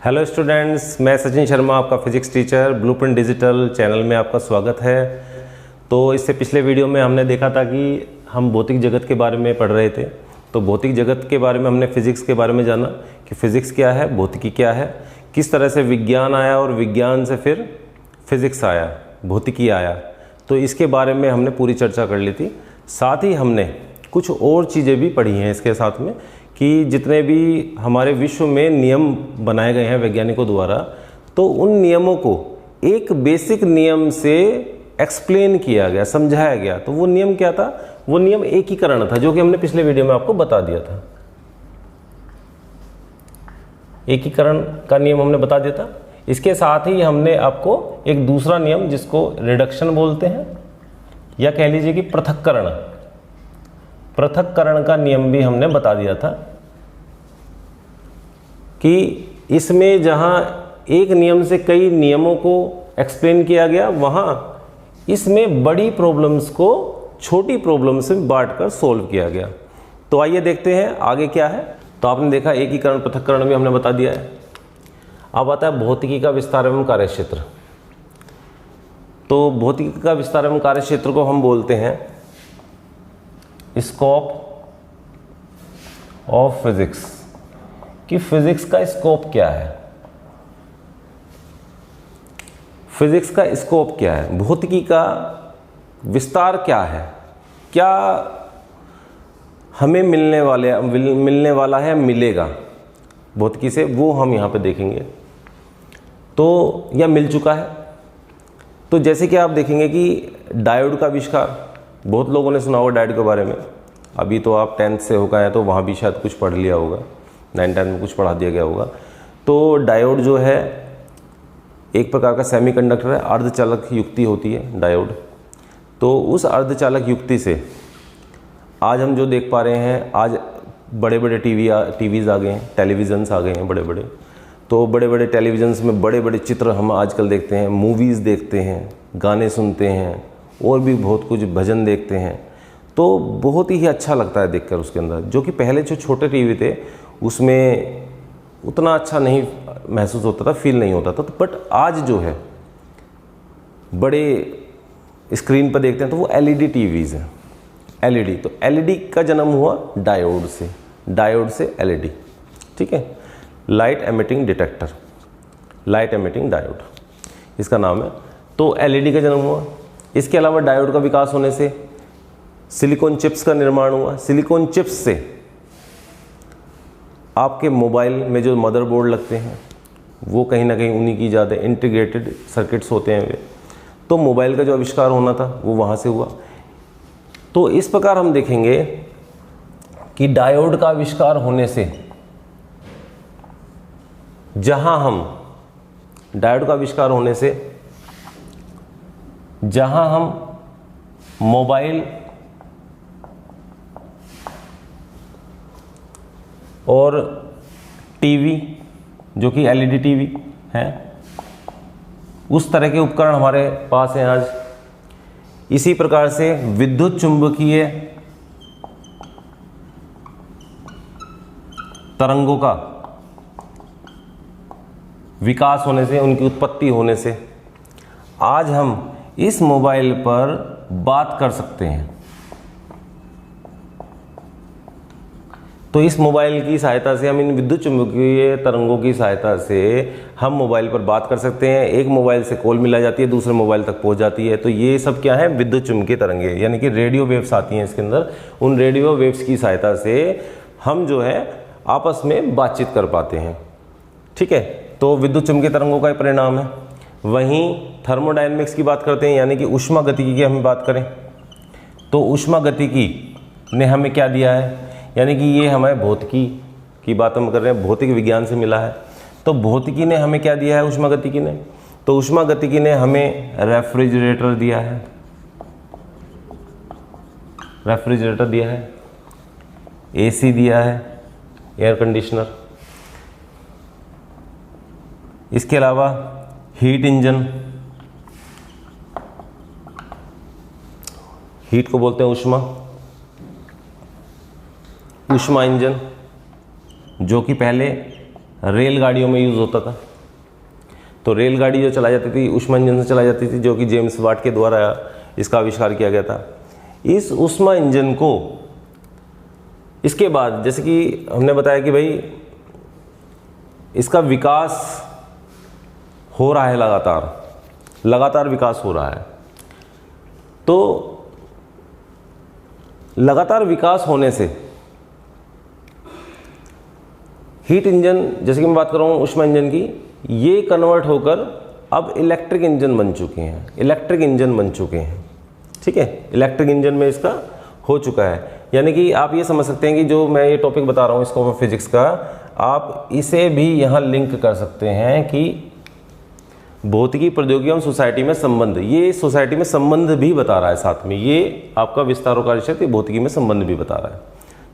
Hello students, मैं सचिन शर्मा, आपका physics teacher. Blueprint digital channel में आपका स्वागत है। तो इससे पिछले वीडियो में हमने देखा था कि हम भौतिक जगत के बारे में पढ़ रहे थे। तो भौतिक जगत के बारे में हमने फिजिक्स के बारे में जाना कि फिजिक्स क्या है, भौतिकी क्या है, किस तरह से विज्ञान आया और विज्ञान से फिर फिजिक्स आया, भौतिकी आया। तो इसके बारे में हमने पूरी चर्चा कर ली थी। साथ ही हमने कुछ और चीज़ें भी पढ़ी हैं इसके साथ में कि जितने भी हमारे विश्व में नियम बनाए गए हैं वैज्ञानिकों द्वारा, तो उन नियमों को एक बेसिक नियम से एक्सप्लेन किया गया, समझाया गया। तो वो नियम क्या था? वो नियम एकीकरण था, जो कि हमने पिछले वीडियो में आपको बता दिया था। एकीकरण का नियम हमने बता दिया था। इसके साथ ही हमने आपको एक दूसरा नियम, जिसको रिडक्शन बोलते हैं या कह लीजिए कि पृथक्करण का नियम भी हमने बता दिया था कि इसमें जहां एक नियम से कई नियमों को एक्सप्लेन किया गया, वहां इसमें बड़ी प्रॉब्लम्स को छोटी प्रॉब्लम्स में बांटकर सॉल्व किया गया। तो आइए देखते हैं आगे क्या है। तो आपने देखा एकीकरण पृथक्करण भी हमने बता दिया है। अब आता है भौतिकी का विस्तार एवं कार्यक्षेत्र। तो भौतिकी का विस्तार एवं कार्यक्षेत्र को हम बोलते हैं स्कोप ऑफ फिजिक्स, कि फिजिक्स का स्कोप क्या है, फिजिक्स का स्कोप क्या है, भौतिकी का विस्तार क्या है, क्या हमें मिलने वाला है, मिलेगा भौतिकी से, वो हम यहाँ पे देखेंगे। तो यह मिल चुका है। तो जैसे कि आप देखेंगे कि डायोड का आविष्कार, बहुत लोगों ने सुना होगा डायोड के बारे में। अभी तो आप 10th से हो गए हैं, तो वहाँ भी शायद कुछ पढ़ लिया होगा, 9th-10th में कुछ पढ़ा दिया गया होगा। तो डायोड जो है एक प्रकार का सेमीकंडक्टर है, अर्धचालक युक्ति होती है डायोड। तो उस अर्धचालक युक्ति से आज हम जो देख पा रहे हैं, आज बड़े बड़े टीवीज़ आ गए हैं, टेलीविज़न्स आ गए हैं बड़े बड़े। तो बड़े बड़े टेलीविज़न्स में बड़े बड़े चित्र हम आजकल देखते हैं, मूवीज़ देखते हैं, गाने सुनते हैं और भी बहुत कुछ, भजन देखते हैं। तो बहुत ही अच्छा लगता है देखकर उसके अंदर, जो कि पहले जो छोटे टीवी थे उसमें उतना अच्छा नहीं महसूस होता था, फील नहीं होता था। तो बट आज जो है बड़े स्क्रीन पर देखते हैं तो वो एलईडी टीवीज़ हैं, एलईडी। तो एलईडी का जन्म हुआ डायोड से एलईडी, ठीक है, light emitting detector, light emitting diode इसका नाम है। तो एलईडी का जन्म हुआ। इसके अलावा डायोड का विकास होने से सिलिकॉन चिप्स का निर्माण हुआ। सिलिकॉन चिप्स से आपके मोबाइल में जो मदरबोर्ड लगते हैं, वो कहीं ना कहीं उन्हीं की ज़्यादा इंटीग्रेटेड सर्किट्स होते हैं वे। तो मोबाइल का जो आविष्कार होना था वो वहाँ से हुआ। तो इस प्रकार हम देखेंगे कि डायोड का आविष्कार होने से डायोड का आविष्कार होने से जहां हम मोबाइल और टीवी, जो कि एलईडी टीवी है, उस तरह के उपकरण हमारे पास हैं आज। इसी प्रकार से विद्युत चुंबकीय तरंगों का विकास होने से, उनकी उत्पत्ति होने से आज हम इस मोबाइल पर बात कर सकते हैं। तो इस मोबाइल की सहायता से, हम इन विद्युत चुंबकीय तरंगों की सहायता से हम मोबाइल पर बात कर सकते हैं। एक मोबाइल से कॉल मिला जाती है, दूसरे मोबाइल तक पहुंच जाती है। तो ये सब क्या है? विद्युत चुंबकीय तरंगे, यानी कि रेडियो वेव्स आती हैं इसके अंदर। उन रेडियो वेव्स की सहायता से हम जो है आपस में बातचीत कर पाते हैं, ठीक है। तो विद्युत चुंबकीय तरंगों का परिणाम है। वहीं थर्मोडायनेमिक्स की बात करते हैं, यानी कि ऊष्मागतिकी की हम बात करें तो ऊष्मागतिकी ने हमें क्या दिया है, यानी कि ये हमें भौतिकी की बात हम कर रहे हैं, भौतिक विज्ञान से मिला है। तो भौतिकी ने हमें क्या दिया है? ऊष्मागतिकी ने। तो ऊष्मागतिकी ने हमें रेफ्रिजरेटर दिया है, रेफ्रिजरेटर दिया है, एसी दिया है, एयर कंडीशनर। इसके अलावा हीट इंजन, हीट को बोलते हैं ऊष्मा इंजन, जो कि पहले रेलगाड़ियों में यूज़ होता था। तो रेलगाड़ी जो चलाई जाती थी ऊष्मा इंजन से चलाई जाती थी, जो कि जेम्स वाट के द्वारा इसका आविष्कार किया गया था। इस ऊष्मा इंजन को इसके बाद जैसे कि हमने बताया कि भाई इसका विकास हो रहा है, लगातार विकास हो रहा है। तो लगातार विकास होने से हीट इंजन, जैसे कि मैं बात कर रहा हूँ ऊष्मा इंजन की, ये कन्वर्ट होकर अब इलेक्ट्रिक इंजन बन चुके हैं, ठीक है। इलेक्ट्रिक इंजन में इसका हो चुका है। यानी कि आप ये समझ सकते हैं कि जो मैं ये टॉपिक बता रहा हूँ स्कोप ऑफ फिजिक्स का, आप इसे भी यहाँ लिंक कर सकते हैं कि भौतिकी, प्रौद्योगिकी एवं सोसाइटी में संबंध, ये सोसाइटी में संबंध भी बता रहा है साथ में, ये आपका विस्तार कार्य क्षेत्र भौतिकी में संबंध भी बता रहा है,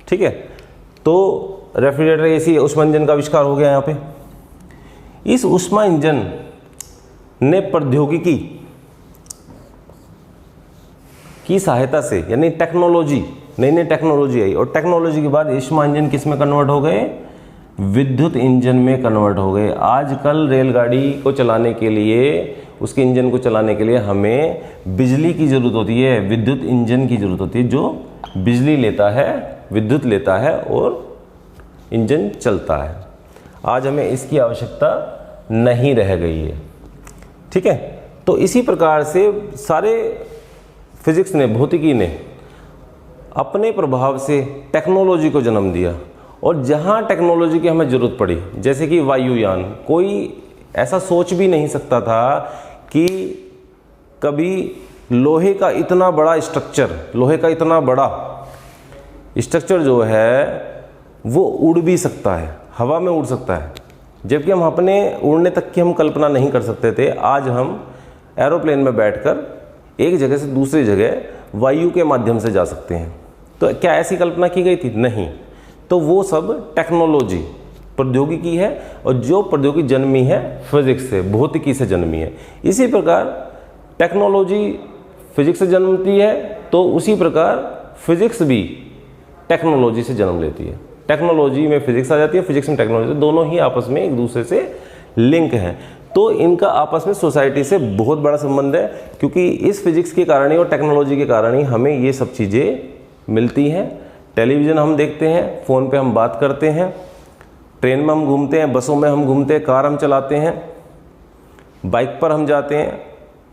ठीक है। तो रेफ्रिजरेटर, एसी, ऊष्मा इंजन का आविष्कार हो गया यहाँ पे। इस ऊष्मा इंजन ने प्रौद्योगिकी की सहायता से, यानी टेक्नोलॉजी, नई टेक्नोलॉजी आई, और टेक्नोलॉजी के बाद ऊष्मा इंजन किस में कन्वर्ट हो गए? विद्युत इंजन में कन्वर्ट हो गए। आजकल रेलगाड़ी को चलाने के लिए, उसके इंजन को चलाने के लिए हमें बिजली की ज़रूरत होती है, विद्युत इंजन की ज़रूरत होती है, जो बिजली लेता है, विद्युत लेता है और इंजन चलता है। आज हमें इसकी आवश्यकता नहीं रह गई है, ठीक है। तो इसी प्रकार से सारे फिजिक्स ने, भौतिकी ने अपने प्रभाव से टेक्नोलॉजी को जन्म दिया, और जहाँ टेक्नोलॉजी की हमें ज़रूरत पड़ी, जैसे कि वायुयान, कोई ऐसा सोच भी नहीं सकता था कि कभी लोहे का इतना बड़ा स्ट्रक्चर जो है वो उड़ भी सकता है, हवा में उड़ सकता है, जबकि हम अपने उड़ने तक की हम कल्पना नहीं कर सकते थे। आज हम एरोप्लेन में बैठकर एक जगह से दूसरी जगह वायु के माध्यम से जा सकते हैं। तो क्या ऐसी कल्पना की गई थी? नहीं। तो वो सब टेक्नोलॉजी, प्रौद्योगिकी है, और जो प्रौद्योगिकी जन्मी है फिजिक्स से, भौतिकी से जन्मी है। इसी प्रकार टेक्नोलॉजी फिजिक्स से जन्मती है, तो उसी प्रकार फिजिक्स भी टेक्नोलॉजी से जन्म लेती है। टेक्नोलॉजी में फिजिक्स आ जाती है, फिजिक्स में टेक्नोलॉजी, दोनों ही आपस में एक दूसरे से लिंक हैं। तो इनका आपस में सोसाइटी से बहुत बड़ा संबंध है, क्योंकि इस फिजिक्स के कारण ही और टेक्नोलॉजी के कारण ही हमें ये सब चीज़ें मिलती हैं। टेलीविज़न हम देखते हैं, फ़ोन पे हम बात करते हैं, ट्रेन में हम घूमते हैं, बसों में हम घूमते हैं, कार हम चलाते हैं, बाइक पर हम जाते हैं,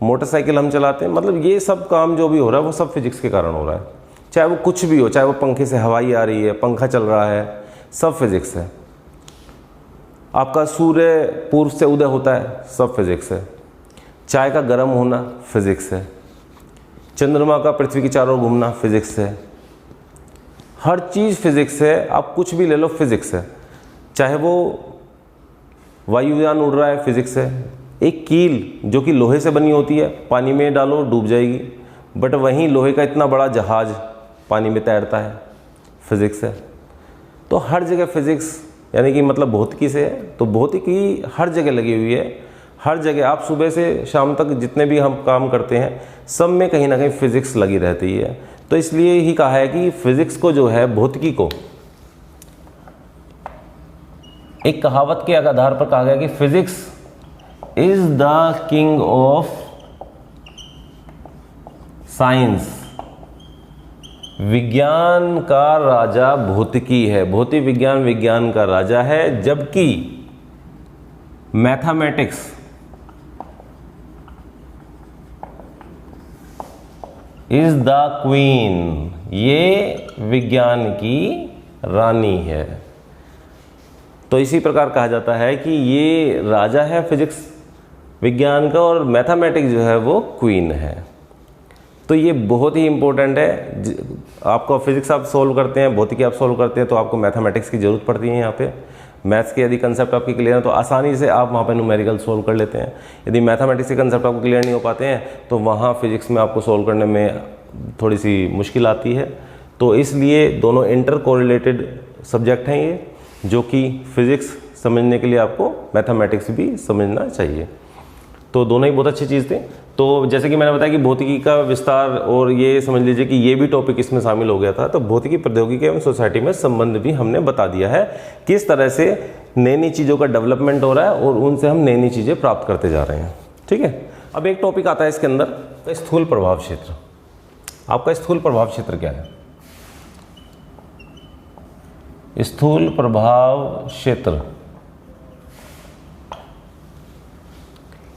मोटरसाइकिल हम चलाते हैं। मतलब ये सब काम जो भी हो रहा है वो सब फिजिक्स के कारण हो रहा है। चाहे वो कुछ भी हो, चाहे वो पंखे से हवाई आ रही है, पंखा चल रहा है, सब फिजिक्स है। आपका सूर्य पूर्व से उदय होता है, सब फिजिक्स है। चाय का गर्म होना फिजिक्स है। चंद्रमा का पृथ्वी के चारों ओर घूमना फिजिक्स है। हर चीज़ फिजिक्स है। आप कुछ भी ले लो, फिजिक्स है। चाहे वो वायुयान उड़ रहा है, फिजिक्स है। एक कील जो कि लोहे से बनी होती है, पानी में डालो डूब जाएगी, बट वहीं लोहे का इतना बड़ा जहाज पानी में तैरता है, फिजिक्स है। तो हर जगह फिजिक्स, यानी कि मतलब भौतिकी से है। तो भौतिकी हर जगह लगी हुई है, हर जगह। आप सुबह से शाम तक जितने भी हम काम करते हैं, सब में कहीं ना कहीं फिजिक्स लगी रहती है। तो इसलिए ही कहा है कि फिजिक्स को जो है, भौतिकी को, एक कहावत के आधार पर कहा गया कि physics is the king of science. विज्ञान का राजा भौतिकी है। भौतिक विज्ञान विज्ञान का राजा है, जबकि मैथमेटिक्स इज द क्वीन। ये विज्ञान की रानी है। तो इसी प्रकार कहा जाता है कि ये राजा है फिजिक्स विज्ञान का, और मैथमेटिक्स जो है वो क्वीन है। तो ये बहुत ही इंपॉर्टेंट है। आपको फिजिक्स आप सोल्व करते हैं, भौतिकी आप सोल्व करते हैं, तो आपको मैथमेटिक्स की ज़रूरत पड़ती है। यहाँ पे मैथ्स के यदि कंसेप्ट आपके क्लियर है तो आसानी से आप वहाँ पे न्यूमेरिकल सोल्व कर लेते हैं। यदि मैथमेटिक्स के कंसेप्ट आपको क्लियर नहीं हो पाते हैं तो वहाँ फिजिक्स में आपको सोल्व करने में थोड़ी सी मुश्किल आती है। तो इसलिए दोनों इंटर कोरिलेटेड सब्जेक्ट हैं ये, जो कि फिजिक्स समझने के लिए आपको मैथमेटिक्स भी समझना चाहिए। तो दोनों ही बहुत अच्छी चीज़ थी। तो जैसे कि मैंने बताया कि भौतिकी का विस्तार, और ये समझ लीजिए कि ये भी टॉपिक इसमें शामिल हो गया था। तो भौतिकी, प्रौद्योगिकी एवं सोसाइटी में संबंध भी हमने बता दिया है, किस तरह से नई नई चीज़ों का डेवलपमेंट हो रहा है और उनसे हम नई नई चीज़ें प्राप्त करते जा रहे हैं। ठीक है, अब एक टॉपिक आता है इसके अंदर, स्थूल प्रभाव क्षेत्र। आपका स्थूल प्रभाव क्षेत्र क्या है? स्थूल प्रभाव क्षेत्र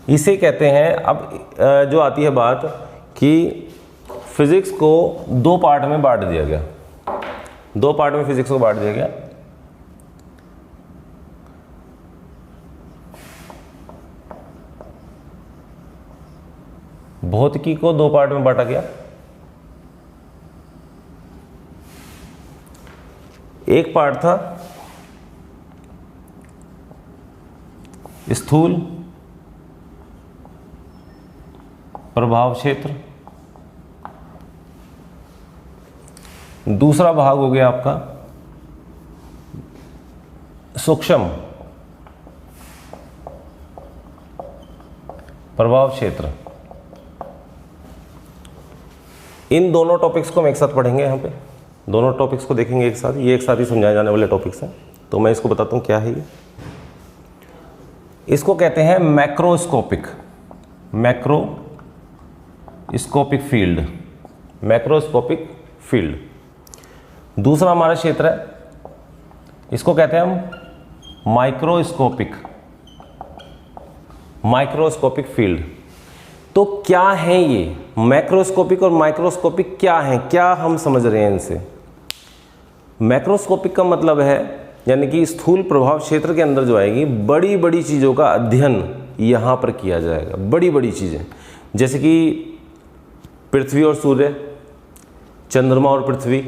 इसे कहते हैं। अब जो आती है बात कि फिजिक्स को दो पार्ट में बांट दिया गया, दो पार्ट में फिजिक्स को बांट दिया गया। भौतिकी को दो पार्ट में बांटा गया। एक पार्ट था स्थूल प्रभाव क्षेत्र, दूसरा भाग हो गया आपका सूक्ष्म प्रभाव क्षेत्र। इन दोनों टॉपिक्स को हम एक साथ पढ़ेंगे। यहाँ पे दोनों टॉपिक्स को देखेंगे एक साथ, ये एक साथ ही समझाए जाने वाले टॉपिक्स हैं। तो मैं इसको बताता हूँ क्या है ये। इसको कहते हैं macroscopic, macroscopic field, macroscopic field. दूसरा हमारा क्षेत्र है, इसको कहते हैं हम माइक्रोस्कोपिक फील्ड। तो क्या है ये मैक्रोस्कोपिक और माइक्रोस्कोपिक, क्या है, क्या हम समझ रहे हैं इनसे? मैक्रोस्कोपिक का मतलब है यानी कि स्थूल प्रभाव क्षेत्र के अंदर जो आएगी बड़ी बड़ी चीज़ों का अध्ययन यहाँ पर किया जाएगा। बड़ी बड़ी चीज़ें जैसे कि पृथ्वी और सूर्य, चंद्रमा और पृथ्वी,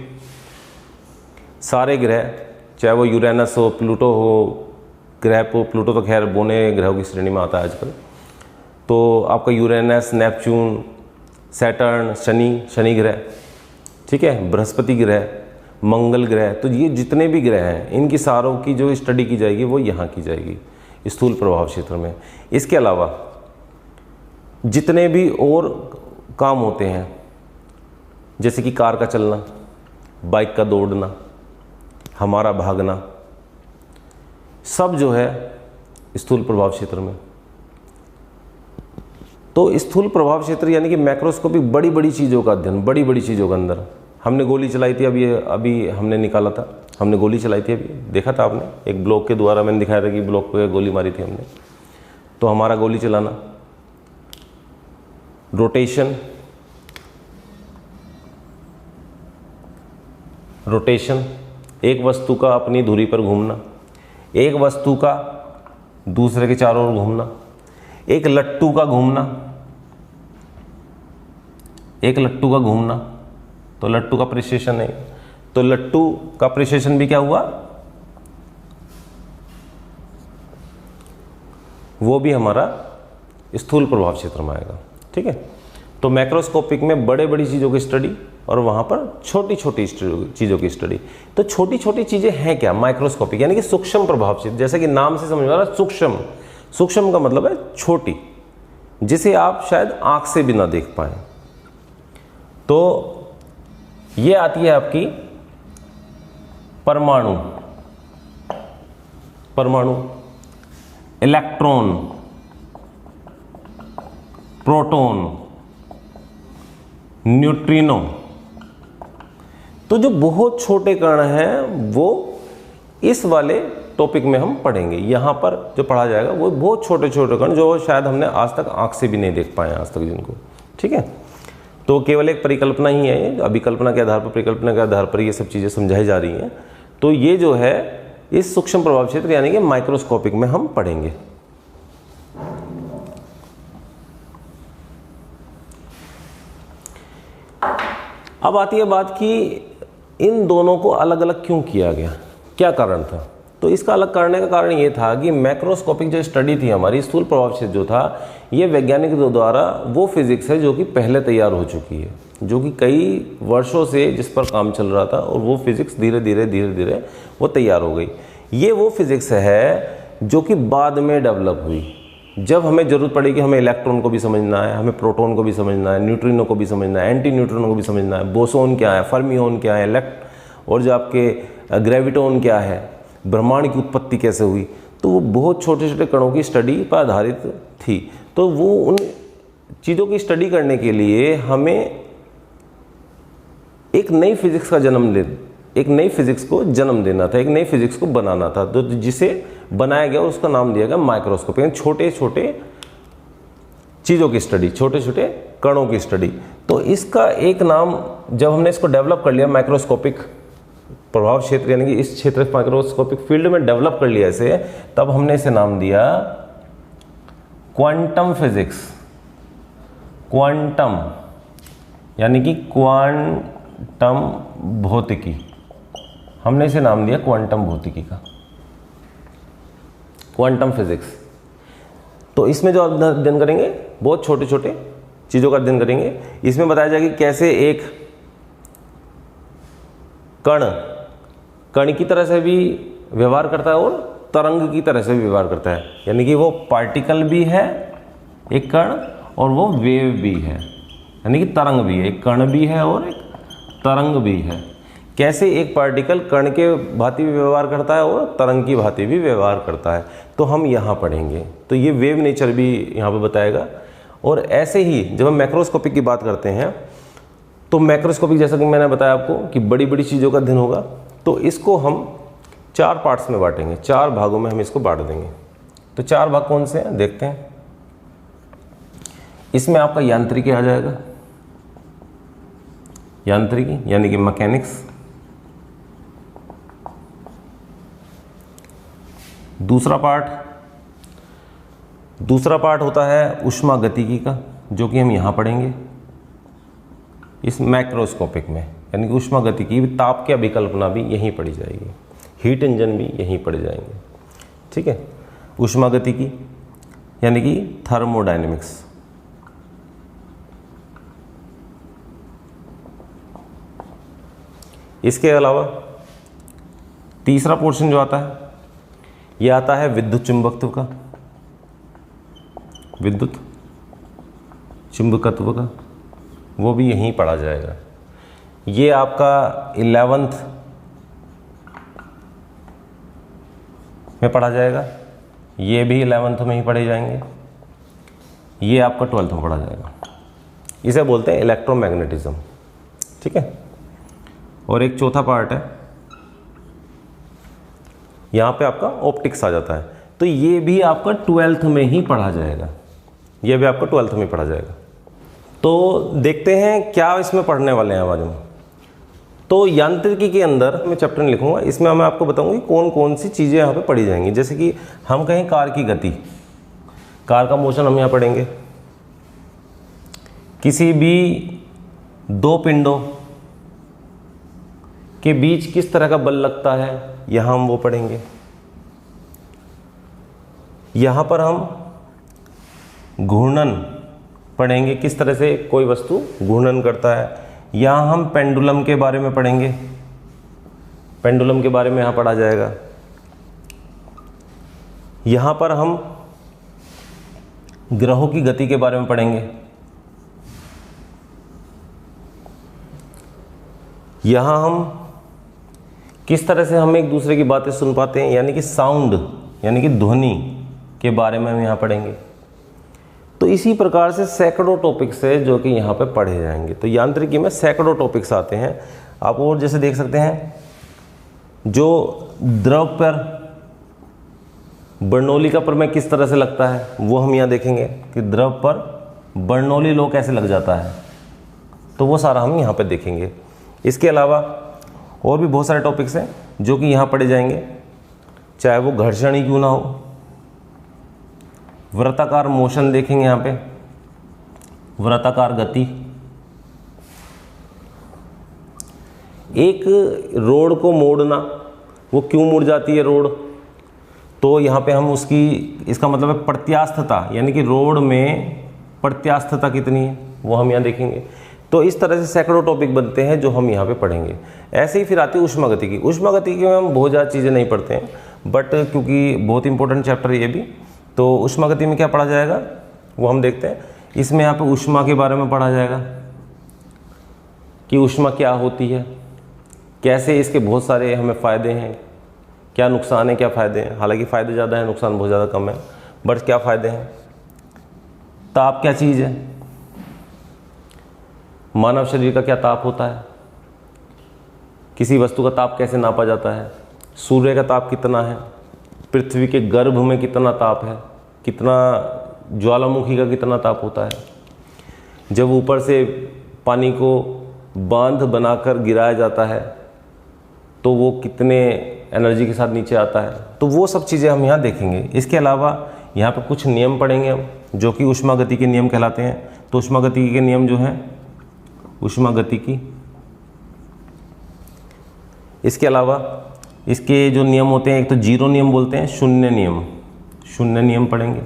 सारे ग्रह, चाहे वो यूरेनस हो, प्लूटो हो, ग्रह को, प्लूटो तो खैर बोने ग्रहों की श्रेणी में आता है आजकल। तो आपका यूरेनस, नेपच्यून, सैटर्न, शनि ग्रह, ठीक है, बृहस्पति ग्रह, मंगल ग्रह, तो ये जितने भी ग्रह हैं इनकी सारों की जो स्टडी की जाएगी वो यहाँ की जाएगी स्थूल प्रभाव क्षेत्र में। इसके अलावा जितने भी और काम होते हैं जैसे कि कार का चलना, बाइक का दौड़ना, हमारा भागना, सब जो है स्थूल प्रभाव क्षेत्र में। तो स्थूल प्रभाव क्षेत्र यानी कि मैक्रोस्कोपिक बड़ी बड़ी चीज़ों का अध्ययन, बड़ी बड़ी चीज़ों के अंदर। हमने गोली चलाई थी, अभी हमने निकाला था, हमने गोली चलाई थी, अभी देखा था आपने, एक ब्लॉक के द्वारा मैंने दिखाया था कि ब्लॉक पे गोली मारी थी हमने। तो हमारा गोली चलाना, रोटेशन, एक वस्तु का अपनी धुरी पर घूमना, एक वस्तु का दूसरे के चारों ओर घूमना, एक लट्टू का घूमना, एक लट्टू का घूमना, तो लट्टू का प्रिसेशन है, तो लट्टू का प्रिसेशन भी क्या हुआ, वो भी हमारा स्थूल प्रभाव क्षेत्र में आएगा। ठीक है, तो मैक्रोस्कोपिक में बड़े बड़ी चीज़ों की स्टडी और वहाँ पर छोटी छोटी चीज़ों की स्टडी। तो छोटी छोटी चीज़ें हैं क्या? माइक्रोस्कोपिक यानी कि सूक्ष्म प्रभाव क्षेत्र, जैसे कि नाम से समझ में आ रहा है सूक्ष्म, सूक्ष्म का मतलब है छोटी, जिसे आप शायद आँख से भी ना देख पाएँ। तो ये आती है आपकी परमाणु, इलेक्ट्रॉन, प्रोटॉन, न्यूट्रिनो। तो जो बहुत छोटे कण हैं वो इस वाले टॉपिक में हम पढ़ेंगे। यहाँ पर जो पढ़ा जाएगा वो बहुत छोटे छोटे कण जो शायद हमने आज तक आंख से भी नहीं देख पाए आज तक जिनको। ठीक है, तो केवल एक परिकल्पना ही है, अभिकल्पना के आधार पर, परिकल्पना के आधार पर ये सब चीज़ें समझाई जा रही हैं। तो ये जो है इस सूक्ष्म प्रभाव क्षेत्र यानी कि माइक्रोस्कोपिक में हम पढ़ेंगे। अब आती है बात कि इन दोनों को अलग अलग क्यों किया गया, क्या कारण था? तो इसका अलग करने का कारण ये था कि मैक्रोस्कोपिक जो स्टडी थी हमारी, स्थूल प्रभाव क्षेत्र जो था, ये वैज्ञानिकों द्वारा वो फिजिक्स है जो कि पहले तैयार हो चुकी है, जो कि कई वर्षों से जिस पर काम चल रहा था, और वो फिजिक्स धीरे धीरे वो तैयार हो गई। ये वो फिजिक्स है जो कि बाद में डेवलप हुई, जब हमें ज़रूरत पड़ेगी, हमें इलेक्ट्रॉन को भी समझना है, हमें प्रोटॉन को भी समझना है, न्यूट्रिनो को भी समझना है, एंटी न्यूट्रिनो को भी समझना है, बोसोन क्या है, फर्मियोन क्या है, और जो आपके ग्रेविटोन क्या है, ब्रह्मांड की उत्पत्ति कैसे हुई, तो वो बहुत छोटे छोटे कणों की स्टडी पर आधारित थी। तो वो उन चीज़ों की स्टडी करने के लिए हमें एक नई फिजिक्स को जन्म देना था, एक नई फिजिक्स को बनाना था। तो जिसे बनाया गया उसका नाम दिया गया माइक्रोस्कोप, यानी छोटे छोटे चीज़ों की स्टडी, छोटे छोटे कणों की स्टडी। तो इसका एक नाम, जब हमने इसको डेवलप कर लिया माइक्रोस्कोपिक प्रभाव क्षेत्र, यानी कि इस क्षेत्र माइक्रोस्कोपिक फील्ड में डेवलप कर लिया इसे, तब हमने इसे नाम दिया क्वांटम फिजिक्स। क्वांटम यानी कि क्वांटम भौतिकी, हमने इसे नाम दिया क्वांटम भौतिकी का, क्वांटम फिजिक्स। तो इसमें जो अध्ययन करेंगे बहुत छोटे छोटे चीज़ों का अध्ययन करेंगे। इसमें बताया जाएगा कि कैसे एक कण की तरह से भी व्यवहार करता है और तरंग की तरह से भी व्यवहार करता है, यानी कि वो पार्टिकल भी है एक कण और वो वेव भी है, यानी कि तरंग भी है, एक कण भी है और एक तरंग भी है। कैसे एक पार्टिकल कण के भांति भी व्यवहार करता है और तरंग की भांति भी व्यवहार करता है, तो हम यहाँ पढ़ेंगे। तो ये वेव नेचर भी यहाँ पे बताएगा। और ऐसे ही जब हम मैक्रोस्कोपिक की बात करते हैं, तो मैक्रोस्कोपिक जैसा कि मैंने बताया आपको कि बड़ी बड़ी चीज़ों का अध्ययन होगा, तो इसको हम 4 पार्ट्स में बांटेंगे, 4 भागों में हम इसको बांट देंगे। तो 4 भाग कौन से हैं देखते हैं। इसमें आपका यांत्रिकी आ जाएगा, यांत्रिकी यानी कि मैकेनिक्स। दूसरा पार्ट होता है ऊष्मागतिकी का, जो कि हम यहाँ पढ़ेंगे इस मैक्रोस्कोपिक में, यानी कि ऊष्मागतिकी, ताप की अभिकल्पना भी यहीं पढ़ी जाएगी, हीट इंजन भी यहीं पढ़े जाएंगे। ठीक है, ऊष्मागतिकी यानी कि थर्मोडायनेमिक्स। इसके अलावा तीसरा पोर्शन जो आता है, यह आता है विद्युत चुंबकत्व का, विद्युत चुंबकत्व का, वो भी यहीं पढ़ा जाएगा। ये आपका 11th में पढ़ा जाएगा, ये भी 11th में ही पढ़े जाएंगे, ये आपका 12th में पढ़ा जाएगा। इसे बोलते हैं इलेक्ट्रोमैग्नेटिज्म। ठीक है, और एक चौथा पार्ट है, यहाँ पे आपका ऑप्टिक्स आ जाता है, तो ये भी आपका 12th में ही पढ़ा जाएगा, ये भी आपका 12th में पढ़ा जाएगा। तो देखते हैं क्या इसमें पढ़ने वाले हैं आज हम। तो यांत्रिकी के अंदर मैं चैप्टर नहीं लिखूंगा, इसमें मैं आपको बताऊंगा कि कौन कौन सी चीज़ें यहाँ पे पढ़ी जाएंगी। जैसे कि हम कहें कार की गति, कार का मोशन हम यहाँ पढ़ेंगे। किसी भी 2 पिंडों के बीच किस तरह का बल लगता है, यहाँ हम वो पढ़ेंगे। यहाँ पर हम घूर्णन पढ़ेंगे, किस तरह से कोई वस्तु घूर्णन करता है। यहाँ हम पेंडुलम के बारे में पढ़ेंगे, पेंडुलम के बारे में यहाँ पढ़ा जाएगा। यहाँ पर हम ग्रहों की गति के बारे में पढ़ेंगे। यहाँ हम किस तरह से हम एक दूसरे की बातें सुन पाते हैं, यानी कि साउंड, यानी कि ध्वनि के बारे में हम यहाँ पढ़ेंगे। तो इसी प्रकार से सैकड़ों टॉपिक्स है जो कि यहाँ पे पढ़े जाएंगे। तो यांत्रिकी में सैकड़ों टॉपिक्स आते हैं आप, और जैसे देख सकते हैं, जो द्रव पर बर्नौली का प्रमेय किस तरह से लगता है वो हम यहाँ देखेंगे कि द्रव पर बर्नौली लॉ कैसे लग जाता है, तो वो सारा हम यहाँ पे देखेंगे। इसके अलावा और भी बहुत सारे टॉपिक्स हैं जो कि यहाँ पढ़े जाएंगे, चाहे वो घर्षण ही क्यों ना हो। वृत्ताकार मोशन देखेंगे यहाँ पे, वृत्ताकार गति। एक रोड को मोड़ना, वो क्यों मुड़ जाती है रोड, तो यहाँ पे हम उसकी, इसका मतलब है प्रत्यास्थता, यानी कि रोड में प्रत्यास्थता कितनी है वो हम यहाँ देखेंगे। तो इस तरह से सैकड़ों टॉपिक बनते हैं जो हम यहाँ पे पढ़ेंगे। ऐसे ही फिर आती है ऊष्मागतिकी। ऊष्मागतिकी में हम बहुत ज़्यादा चीज़ें नहीं पढ़ते हैं, बट क्योंकि बहुत इंपॉर्टेंट चैप्टर ये भी, तो ऊष्मागति में क्या पढ़ा जाएगा वो हम देखते हैं। इसमें यहाँ पे ऊष्मा के बारे में पढ़ा जाएगा कि ऊष्मा क्या होती है, कैसे इसके बहुत सारे हमें फ़ायदे हैं, क्या नुकसान है क्या फ़ायदे हैं। हालांकि फ़ायदे ज़्यादा हैं, नुकसान बहुत ज़्यादा कम है, बट क्या फ़ायदे हैं। ताप क्या चीज़ है, मानव शरीर का क्या ताप होता है, किसी वस्तु का ताप कैसे नापा जाता है, सूर्य का ताप कितना है, पृथ्वी के गर्भ में कितना ताप है, कितना ज्वालामुखी का कितना ताप होता है, जब ऊपर से पानी को बांध बनाकर गिराया जाता है तो वो कितने एनर्जी के साथ नीचे आता है। तो वो सब चीज़ें हम यहाँ देखेंगे। इसके अलावा यहाँ पर कुछ नियम पढ़ेंगे हम जो कि ऊष्मागति के नियम कहलाते हैं। तो ऊष्मागति के नियम जो हैं ऊष्मागति की, इसके अलावा इसके जो नियम होते हैं, एक तो जीरो नियम बोलते हैं, शून्य नियम पढ़ेंगे।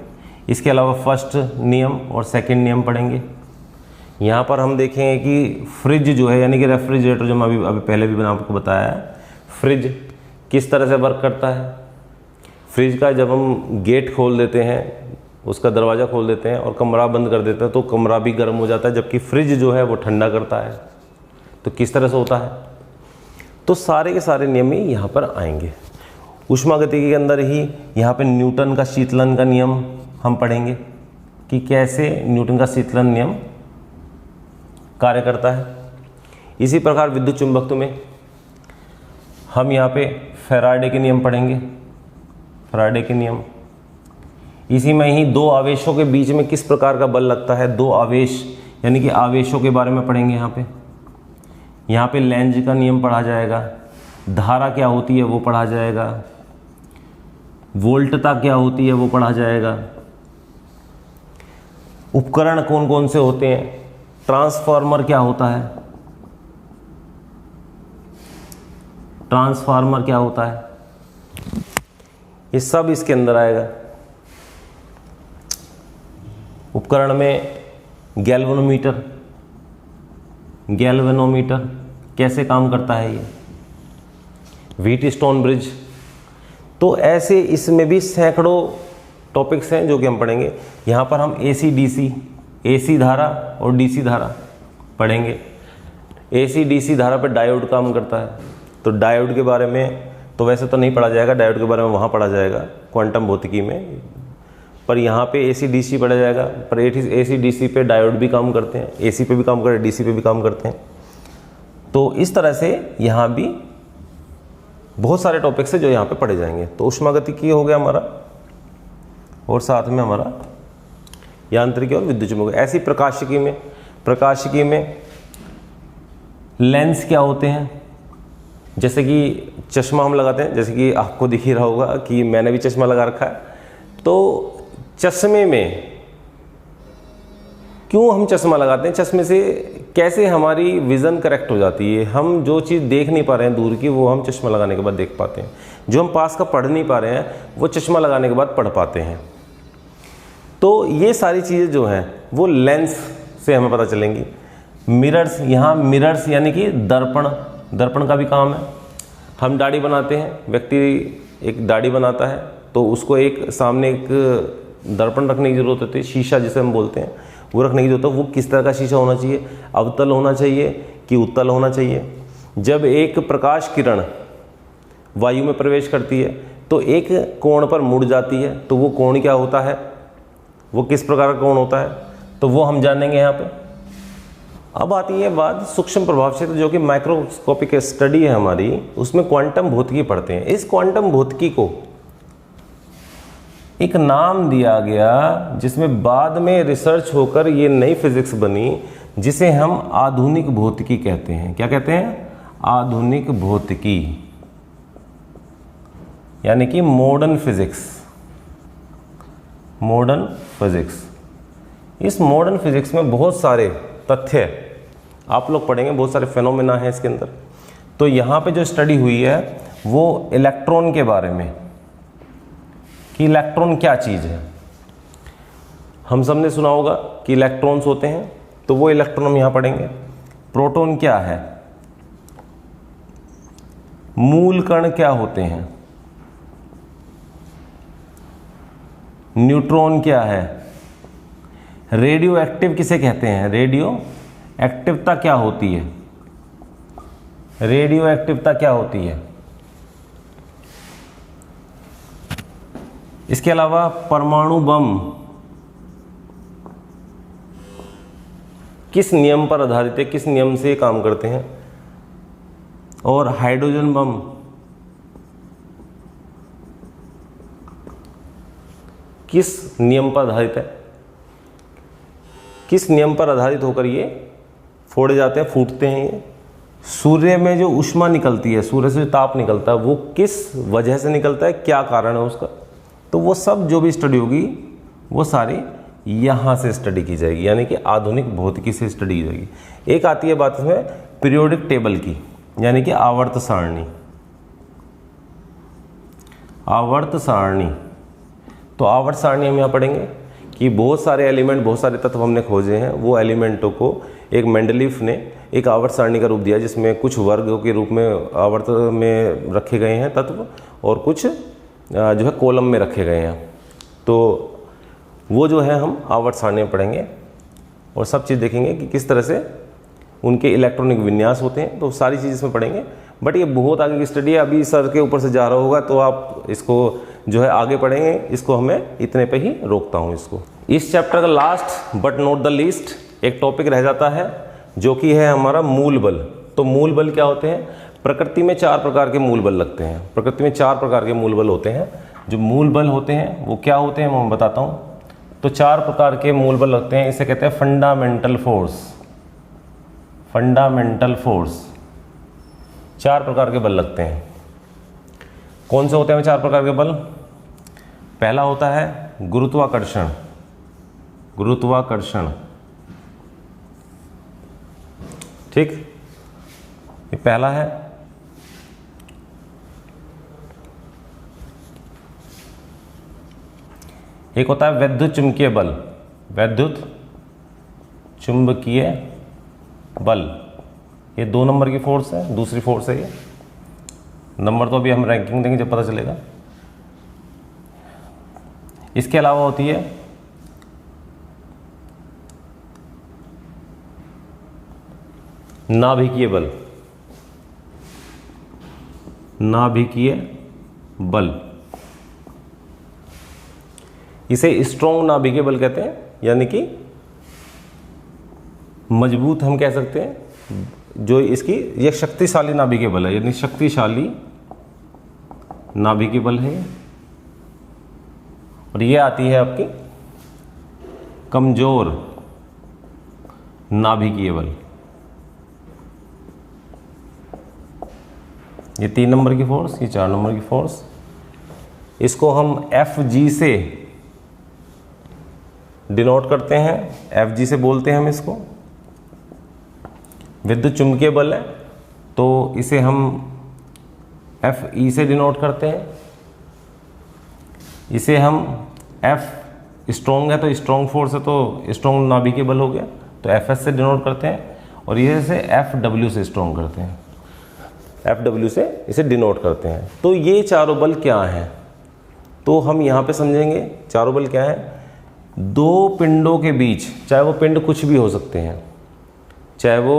इसके अलावा फर्स्ट नियम और सेकंड नियम पढ़ेंगे। यहाँ पर हम देखेंगे कि फ्रिज जो है यानी कि रेफ्रिजरेटर, जो मैं अभी पहले भी मैंने आपको बताया है, फ्रिज किस तरह से वर्क करता है। फ्रिज का जब हम गेट खोल देते हैं, उसका दरवाज़ा खोल देते हैं और कमरा बंद कर देते हैं तो कमरा भी गर्म हो जाता है, जबकि फ्रिज जो है वो ठंडा करता है। तो किस तरह से होता है, तो सारे के सारे नियम ही यहाँ पर आएंगे। ऊष्मागतिकी के अंदर ही यहाँ पे न्यूटन का शीतलन का नियम हम पढ़ेंगे कि कैसे न्यूटन का शीतलन नियम कार्य करता है। इसी प्रकार विद्युत चुंबकत्व में हम यहाँ पे फैराडे के नियम पढ़ेंगे, फैराडे के नियम। इसी में ही दो आवेशों के बीच में किस प्रकार का बल लगता है, दो आवेश यानी कि आवेशों के बारे में पढ़ेंगे। यहाँ पे लेंज का नियम पढ़ा जाएगा, धारा क्या होती है वो पढ़ा जाएगा, वोल्टता क्या होती है वो पढ़ा जाएगा, उपकरण कौन कौन से होते हैं, ट्रांसफार्मर क्या होता है, ट्रांसफार्मर क्या होता है, ये सब इसके अंदर आएगा। उपकरण में गैल्वेनोमीटर कैसे काम करता है, ये व्हीट स्टोन ब्रिज। तो ऐसे इसमें भी सैकड़ों टॉपिक्स हैं जो कि हम पढ़ेंगे। यहाँ पर हम AC DC, AC धारा और DC धारा पढ़ेंगे। AC DC धारा पर डायोड काम करता है, तो डायोड के बारे में तो वैसे तो नहीं पढ़ा जाएगा, डायोड के बारे में वहाँ पढ़ा जाएगा क्वांटम भौतिकी में, पर यहाँ पे AC DC पढ़ा जाएगा। पर AC DC पे डायोड भी काम करते हैं, AC पे भी काम करते हैं, DC पे भी काम करते हैं। तो इस तरह से यहाँ भी बहुत सारे टॉपिक्स हैं जो यहाँ पे पढ़े जाएंगे। तो ऊष्मागतिकी हो गया हमारा, और साथ में हमारा यांत्रिकी और विद्युत चुंबकीय। ऐसी प्रकाशिकी में लेंस क्या होते हैं, जैसे कि चश्मा हम लगाते हैं, जैसे कि आपको दिख ही रहा होगा कि मैंने भी चश्मा लगा रखा है। तो चश्मे में क्यों हम चश्मा लगाते हैं, चश्मे से कैसे हमारी विज़न करेक्ट हो जाती है, हम जो चीज़ देख नहीं पा रहे हैं दूर की वो हम चश्मा लगाने के बाद देख पाते हैं, जो हम पास का पढ़ नहीं पा रहे हैं वो चश्मा लगाने के बाद पढ़ पाते हैं। तो ये सारी चीज़ें जो हैं वो लेंस से हमें पता चलेंगी। मिरर्स, यहाँ मिरर्स यानी कि दर्पण का भी काम है। हम दाढ़ी बनाते हैं, व्यक्ति एक दाढ़ी बनाता है तो उसको एक सामने एक दर्पण रखने की ज़रूरत होती है, शीशा जिसे हम बोलते हैं वो रखने की ज़रूरत है। वो किस तरह का शीशा होना चाहिए, अवतल होना चाहिए कि उत्तल होना चाहिए। जब एक प्रकाश किरण वायु में प्रवेश करती है तो एक कोण पर मुड़ जाती है, तो वो कोण क्या होता है, वो किस प्रकार का कोण होता है, तो वो हम जानेंगे यहाँ पे। अब आती है बात सूक्ष्म प्रभाव क्षेत्र, जो कि माइक्रोस्कोपिक स्टडी है हमारी, उसमें क्वांटम भौतिकी पढ़ते हैं। इस क्वांटम भौतिकी को एक नाम दिया गया जिसमें बाद में रिसर्च होकर ये नई फिजिक्स बनी, जिसे हम आधुनिक भौतिकी कहते हैं। क्या कहते हैं, आधुनिक भौतिकी, यानी कि मॉडर्न फिजिक्स। इस मॉडर्न फिजिक्स में बहुत सारे तथ्य आप लोग पढ़ेंगे, बहुत सारे फेनोमेना हैं इसके अंदर। तो यहाँ पे जो स्टडी हुई है वो इलेक्ट्रॉन के बारे में, कि इलेक्ट्रॉन क्या चीज़ है। हम सब ने सुना होगा कि इलेक्ट्रॉन्स होते हैं, तो वो इलेक्ट्रॉन हम यहाँ पढ़ेंगे। प्रोटॉन क्या है, मूल कण क्या होते हैं, न्यूट्रॉन क्या है? रेडियो एक्टिव किसे कहते हैं? रेडियो एक्टिवता क्या होती है? रेडियो एक्टिवता क्या होती है? इसके अलावा परमाणु बम किस नियम पर आधारित है, किस नियम से काम करते हैं? और हाइड्रोजन बम किस नियम पर आधारित है? किस नियम पर आधारित होकर ये फोड़े जाते हैं, फूटते हैं? ये सूर्य में जो ऊष्मा निकलती है, सूर्य से जो ताप निकलता है, वो किस वजह से निकलता है, क्या कारण है उसका? तो वो सब जो भी स्टडी होगी वो सारी यहाँ से स्टडी की जाएगी, यानी कि आधुनिक भौतिकी से स्टडी की जाएगी। एक आती है बात इसमें पीरियोडिक टेबल की, यानी कि आवर्त सारणी। आवर्त सारणी, तो आवर्त सारणी हम यहाँ पढ़ेंगे कि बहुत सारे एलिमेंट, बहुत सारे तत्व हमने खोजे हैं, वो एलिमेंटों को एक मेंडलीफ ने एक आवर्त सारणी का रूप दिया, जिसमें कुछ वर्गों के रूप में आवर्त में रखे गए हैं तत्व और कुछ जो है कॉलम में रखे गए हैं। तो वो जो है हम आवर्त सारणी में पढ़ेंगे और सब चीज़ देखेंगे कि किस तरह से उनके इलेक्ट्रॉनिक विन्यास होते हैं, तो सारी चीज़ इसमें पढ़ेंगे। बट ये बहुत आगे की स्टडी है, अभी सर के ऊपर से जा रहा होगा तो आप इसको जो है आगे पढ़ेंगे, इसको हमें इतने पे ही रोकता हूँ इसको। इस चैप्टर का last but not the least एक टॉपिक रह जाता है जो कि है हमारा मूल बल। तो मूल बल क्या होते हैं? प्रकृति में 4 प्रकार के मूल बल लगते हैं। प्रकृति में 4 प्रकार के मूल बल होते हैं। जो मूल बल होते हैं वो क्या होते हैं मैं बताता हूँ। तो 4 प्रकार के मूल बल लगते हैं, इसे कहते हैं फंडामेंटल फोर्स। फंडामेंटल फोर्स 4 प्रकार के बल लगते हैं। कौन से होते हैं 4 प्रकार के बल? पहला होता है गुरुत्वाकर्षण। गुरुत्वाकर्षण, ठीक, ये पहला है। एक होता है वैद्युत चुंबकीय बल। वैद्युत चुंबकीय बल, ये 2 नंबर की फोर्स है, दूसरी फोर्स है ये। नंबर तो अभी हम रैंकिंग देंगे जब पता चलेगा। इसके अलावा होती है नाभिकीय बल। नाभिकीय बल, इसे स्ट्रॉन्ग नाभिकीय बल कहते हैं, यानी कि मजबूत हम कह सकते हैं। जो इसकी ये शक्तिशाली नाभिकीय बल है, यानी शक्तिशाली नाभिकीय बल है। और ये आती है आपकी कमजोर नाभिकीय बल। ये 3 नंबर की फोर्स, ये 4 नंबर की फोर्स। इसको हम Fg से डिनोट करते हैं, Fg से बोलते हैं हम इसको। विद्युत चुंबकीय बल है तो इसे हम Fe से डिनोट करते हैं। इसे हम F स्ट्रॉन्ग है तो स्ट्रॉन्ग फोर्स है तो स्ट्रॉन्ग नाभिकीय बल हो गया, तो Fs से डिनोट करते हैं। और ये से Fw से स्ट्रॉन्ग करते हैं, Fw से इसे डिनोट करते हैं। तो ये चारों बल क्या हैं? तो हम यहाँ पे समझेंगे चारों बल क्या है। 2 पिंडों के बीच, चाहे वो पिंड कुछ भी हो सकते हैं, चाहे वो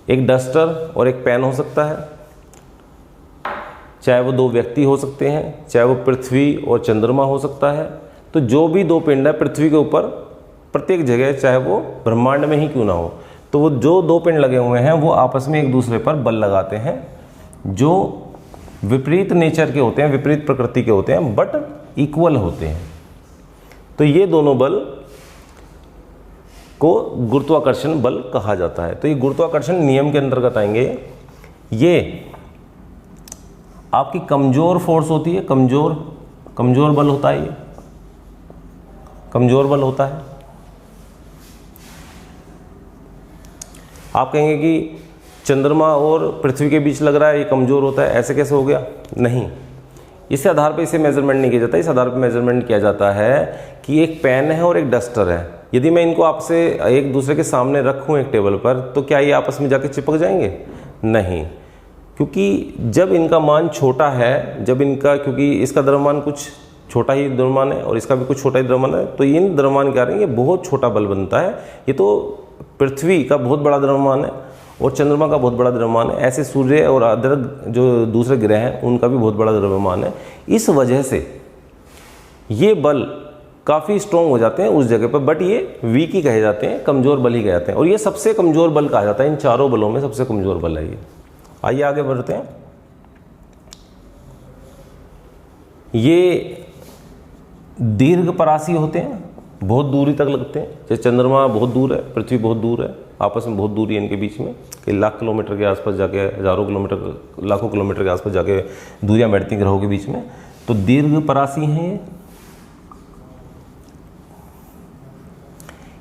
एक डस्टर और एक पेन हो सकता है, चाहे वो 2 व्यक्ति हो सकते हैं, चाहे वो पृथ्वी और चंद्रमा हो सकता है। तो जो भी 2 पिंड है पृथ्वी के ऊपर प्रत्येक जगह, चाहे वो ब्रह्मांड में ही क्यों ना हो, तो वो जो 2 पिंड लगे हुए हैं वो आपस में एक दूसरे पर बल लगाते हैं जो विपरीत नेचर के होते हैं, विपरीत प्रकृति के होते हैं, बट इक्वल होते हैं। तो ये दोनों बल को गुरुत्वाकर्षण बल कहा जाता है। तो ये गुरुत्वाकर्षण नियम के अंतर्गत आएंगे। ये आपकी कमजोर फोर्स होती है, कमजोर बल होता है, ये कमजोर बल होता है। आप कहेंगे कि चंद्रमा और पृथ्वी के बीच लग रहा है, ये कमजोर होता है, ऐसे कैसे हो गया? नहीं, इस आधार पर इसे मेजरमेंट नहीं किया जाता। इस आधार पर मेजरमेंट किया जाता है कि एक पेन है और एक डस्टर है, यदि मैं इनको आपसे एक दूसरे के सामने रखूं एक टेबल पर, तो क्या ये आपस में जाके चिपक जाएंगे? नहीं, क्योंकि जब इनका मान छोटा है, जब इनका, क्योंकि इसका द्रव्यमान कुछ छोटा ही द्रव्यमान है और इसका भी कुछ छोटा ही द्रव्यमान है, तो इन द्रव्यमान क्या रहेंगे, बहुत छोटा बल बनता है। ये तो पृथ्वी का बहुत बड़ा द्रव्यमान है और चंद्रमा का बहुत बड़ा द्रव्यमान है, ऐसे सूर्य और अदर जो दूसरे ग्रह हैं उनका भी बहुत बड़ा द्रव्यमान है। इस वजह से ये बल काफ़ी स्ट्रॉन्ग हो जाते हैं उस जगह पर, बट ये वीक ही कहे जाते हैं, कमज़ोर बल ही कहे जाते हैं। और ये सबसे कमज़ोर बल कहा जाता है, इन चारों बलों में सबसे कमज़ोर बल है ये। आइए आगे बढ़ते हैं। ये दीर्घ परासी होते हैं, बहुत दूरी तक लगते हैं। जैसे चंद्रमा बहुत दूर है, पृथ्वी बहुत दूर है, आपस में बहुत दूरी है इनके बीच में, कई लाख किलोमीटर के आसपास जाके, हज़ारों किलोमीटर, लाखों किलोमीटर के आसपास जाके दूरियां बैठती ग्रहों के बीच में। तो दीर्घ परासी हैं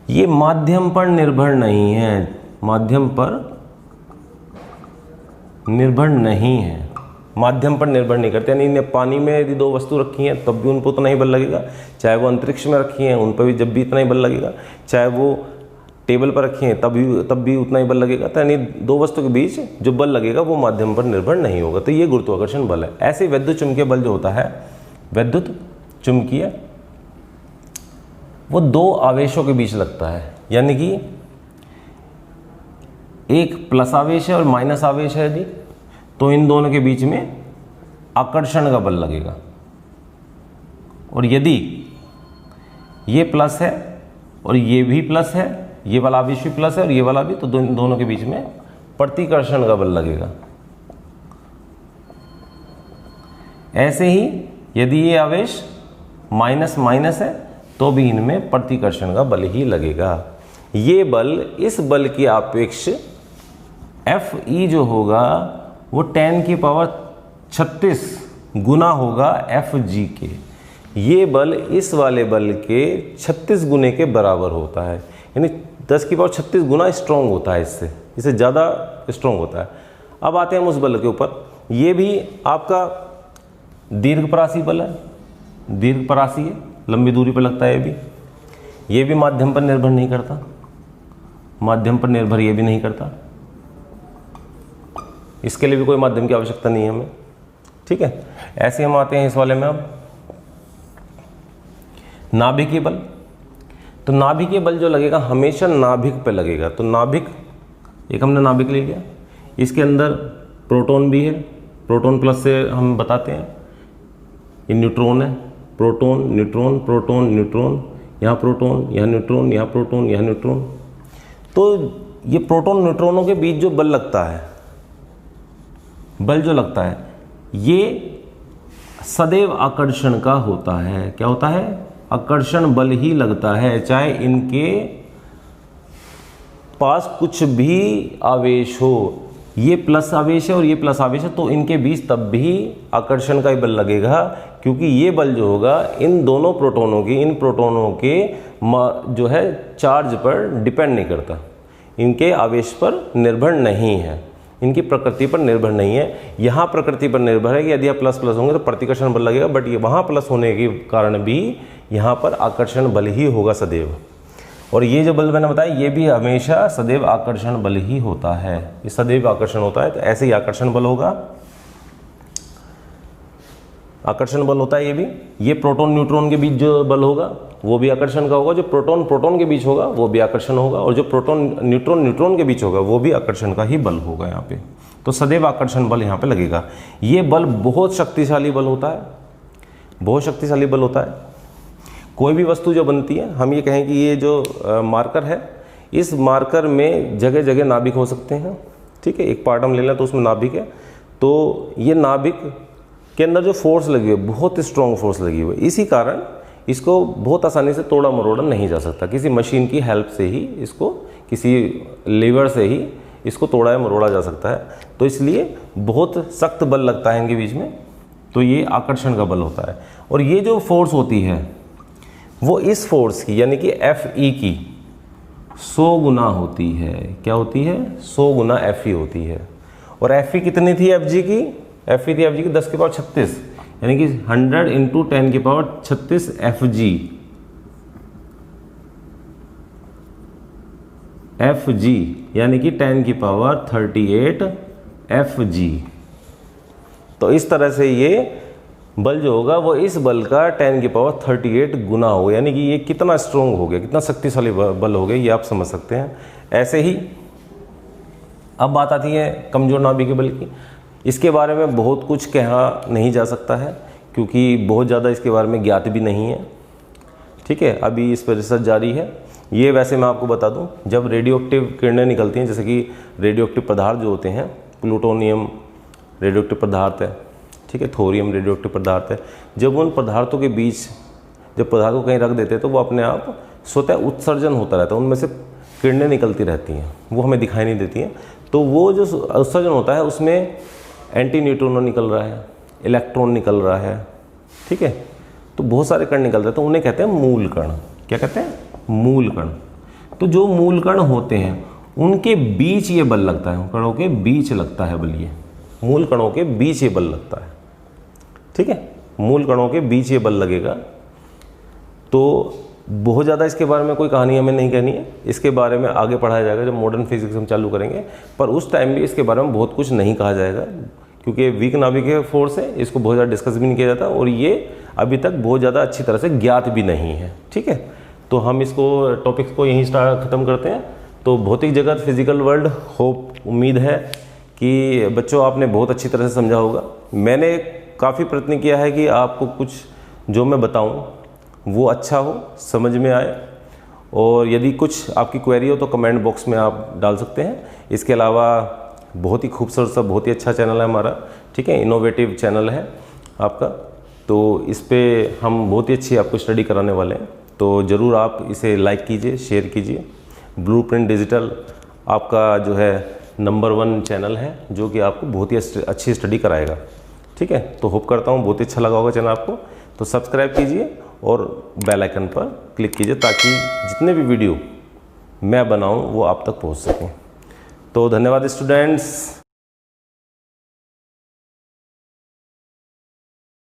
ये माध्यम पर निर्भर नहीं है, माध्यम पर निर्भर नहीं है, माध्यम पर निर्भर नहीं करते। यानी इन्हें पानी में यदि दो वस्तु रखी हैं तब भी उन पर उतना ही बल लगेगा, चाहे वो अंतरिक्ष में रखी हैं उन पर भी जब भी इतना ही बल लगेगा, चाहे वो टेबल पर रखी हैं तब भी उतना ही बल लगेगा। तो यानी दो वस्तु के बीच जो बल लगेगा वो माध्यम पर निर्भर नहीं होगा। तो ये गुरुत्वाकर्षण बल है। ऐसे वैद्युत चुंबकीय बल जो होता है, वैद्युत चुंबकीय, वो दो आवेशों के बीच लगता है। यानी कि एक प्लस आवेश है और माइनस आवेश है यदि, तो इन दोनों के बीच में आकर्षण का बल लगेगा। और यदि ये प्लस है और ये भी प्लस है, ये वाला आवेश भी प्लस है और ये वाला भी, तो दोनों के बीच में प्रतिकर्षण का बल लगेगा। ऐसे ही यदि ये आवेश माइनस माइनस है तो भी इनमें प्रतिकर्षण का बल ही लगेगा। ये बल, इस बल की अपेक्ष Fe जो होगा वो 10 की पावर 36 गुना होगा Fg के। ये बल इस वाले बल के 36 गुने के बराबर होता है, यानी 10 की पावर 36 गुना स्ट्रॉन्ग होता है, इससे ज़्यादा स्ट्रॉन्ग होता है। अब आते हैं हम उस बल के ऊपर। ये भी आपका दीर्घपरासी बल है, दीर्घपरासी है, लंबी दूरी पर लगता है। ये भी माध्यम पर निर्भर नहीं करता, माध्यम पर निर्भर ये भी नहीं करता, इसके लिए भी कोई माध्यम की आवश्यकता नहीं है हमें। ठीक है, ऐसे हम आते हैं इस वाले में। अब नाभिकीय बल, तो नाभिकीय बल जो लगेगा हमेशा नाभिक पे लगेगा। तो नाभिक, एक हमने नाभिक ले लिया, इसके अंदर प्रोटॉन भी है, प्रोटॉन प्लस से हम बताते हैं, ये न्यूट्रॉन है, प्रोटॉन न्यूट्रॉन प्रोटॉन न्यूट्रॉन, यहाँ प्रोटॉन यहाँ न्यूट्रॉन, यहाँ प्रोटॉन यहाँ न्यूट्रॉन। तो ये प्रोटॉन न्यूट्रॉनों के बीच जो बल लगता है, बल जो लगता है, ये सदैव आकर्षण का होता है। क्या होता है? आकर्षण बल ही लगता है, चाहे इनके पास कुछ भी आवेश हो। ये प्लस आवेश है और ये प्लस आवेश है, तो इनके बीच तब भी आकर्षण का ही बल लगेगा, क्योंकि ये बल जो होगा इन दोनों प्रोटॉनों की, इन प्रोटॉनों के जो है चार्ज पर डिपेंड नहीं करता, इनके आवेश पर निर्भर नहीं है, इनकी प्रकृति पर निर्भर नहीं है। यहाँ प्रकृति पर निर्भर है कि यदि आप प्लस प्लस होंगे तो प्रतिकर्षण बल लगेगा, बट ये वहाँ प्लस होने के कारण भी यहाँ पर आकर्षण बल ही होगा सदैव। और ये जो बल मैंने बताया ये भी हमेशा सदैव आकर्षण बल ही होता है, ये सदैव आकर्षण होता है। तो ऐसे ही आकर्षण बल होगा, आकर्षण बल होता है ये भी। ये प्रोटॉन न्यूट्रॉन के बीच जो बल होगा वो भी आकर्षण का होगा, जो प्रोटॉन प्रोटॉन के बीच होगा वो भी आकर्षण होगा, और जो प्रोटॉन न्यूट्रॉन न्यूट्रॉन के बीच होगा वो भी आकर्षण का ही बल होगा यहाँ पे। तो सदैव आकर्षण बल यहाँ पे लगेगा। ये बल बहुत शक्तिशाली बल होता है, बहुत शक्तिशाली बल होता है। कोई भी वस्तु जो बनती है, हम ये कहें कि ये जो मार्कर है, इस मार्कर में जगह जगह नाभिक हो सकते हैं। ठीक है, एक पार्ट हम ले लें तो उसमें नाभिक है, तो ये नाभिक के अंदर जो फोर्स लगी हुई है, बहुत स्ट्रॉन्ग फोर्स लगी हुई है, इसी कारण इसको बहुत आसानी से तोड़ा मरोड़ा नहीं जा सकता। किसी मशीन की हेल्प से ही इसको, किसी लीवर से ही इसको तोड़ा या मरोड़ा जा सकता है। तो इसलिए बहुत सख्त बल लगता है इनके बीच में, तो ये आकर्षण का बल होता है। और ये जो फोर्स होती है वो इस फोर्स की, यानी कि Fe की 100 गुना होती है। क्या होती है? 100 गुना Fe होती है। और Fe कितनी थी Fg की? Fe थी Fg की 10 की पावर 36, यानी कि 100 इंटू 10 की पावर 36 Fg, यानी कि 10 की पावर 38 Fg। तो इस तरह से ये बल जो होगा वो इस बल का 10⁻38 गुना होगा, यानी कि ये कितना स्ट्रोंग हो गया, कितना शक्तिशाली बल हो गया, ये आप समझ सकते हैं। ऐसे ही अब बात आती है कमज़ोर नाभिक बल की। इसके बारे में बहुत कुछ कहा नहीं जा सकता है, क्योंकि बहुत ज़्यादा इसके बारे में ज्ञात भी नहीं है। ठीक है, अभी इस पर रिसर्च जारी है। ये वैसे मैं आपको बता दूं, जब रेडियो एक्टिव किरणें निकलती हैं, जैसे कि रेडियो एक्टिव पदार्थ जो होते हैं, प्लूटोनियम रेडियो एक्टिव पदार्थ है, ठीक है, थोरियम रेडियो एक्टिव पदार्थ है, जब उन पदार्थों के बीच जब पदार्थ को कहीं रख देते हैं तो वो अपने आप स्वतः उत्सर्जन होता रहता है, उनमें से किरणें निकलती रहती हैं, वो हमें दिखाई नहीं देती हैं। तो वो जो उत्सर्जन होता है उसमें एंटी न्यूट्रॉन निकल रहा है, इलेक्ट्रॉन निकल रहा है, ठीक है, तो बहुत सारे कण निकल रहे हैं, तो उन्हें कहते हैं मूल कण। क्या कहते हैं? मूल कण। तो जो मूल कण होते हैं उनके बीच ये बल लगता है, कणों के बीच लगता है बल, ये मूल कणों के बीच ये बल लगता है। ठीक है, मूल कणों के बीच ये बल लगेगा। तो बहुत ज़्यादा इसके बारे में कोई कहानी हमें नहीं कहनी है, इसके बारे में आगे पढ़ाया जाएगा जब मॉडर्न फिजिक्स हम चालू करेंगे, पर उस टाइम भी इसके बारे में बहुत कुछ नहीं कहा जाएगा, क्योंकि वीक नाभिकीय फोर्स है, इसको बहुत ज़्यादा डिस्कस भी नहीं किया जाता और ये अभी तक बहुत ज़्यादा अच्छी तरह से ज्ञात भी नहीं है। ठीक है, तो हम इसको टॉपिक्स को यहीं ख़त्म करते हैं। तो भौतिक जगत, फिजिकल वर्ल्ड, होप, उम्मीद है कि बच्चों आपने बहुत अच्छी तरह से समझा होगा। मैंने काफ़ी प्रयत्न किया है कि आपको कुछ जो मैं बताऊं वो अच्छा हो, समझ में आए, और यदि कुछ आपकी क्वेरी हो तो कमेंट बॉक्स में आप डाल सकते हैं। इसके अलावा बहुत ही खूबसूरत सा, बहुत ही अच्छा चैनल है हमारा, ठीक है, इनोवेटिव चैनल है आपका, तो इस पे हम बहुत ही अच्छी आपको स्टडी कराने वाले हैं। तो ज़रूर आप इसे लाइक कीजिए, शेयर कीजिए। ब्लूप्रिंट डिजिटल आपका जो है नंबर 1 चैनल है जो कि आपको बहुत ही अच्छी स्टडी कराएगा। ठीक है, तो होप करता हूँ बहुत ही अच्छा लगा होगा चैनल आपको। तो सब्सक्राइब कीजिए और बेल आइकन पर क्लिक कीजिए ताकि जितने भी वीडियो मैं बनाऊँ वो आप तक पहुँच सकें। तो धन्यवाद स्टूडेंट्स।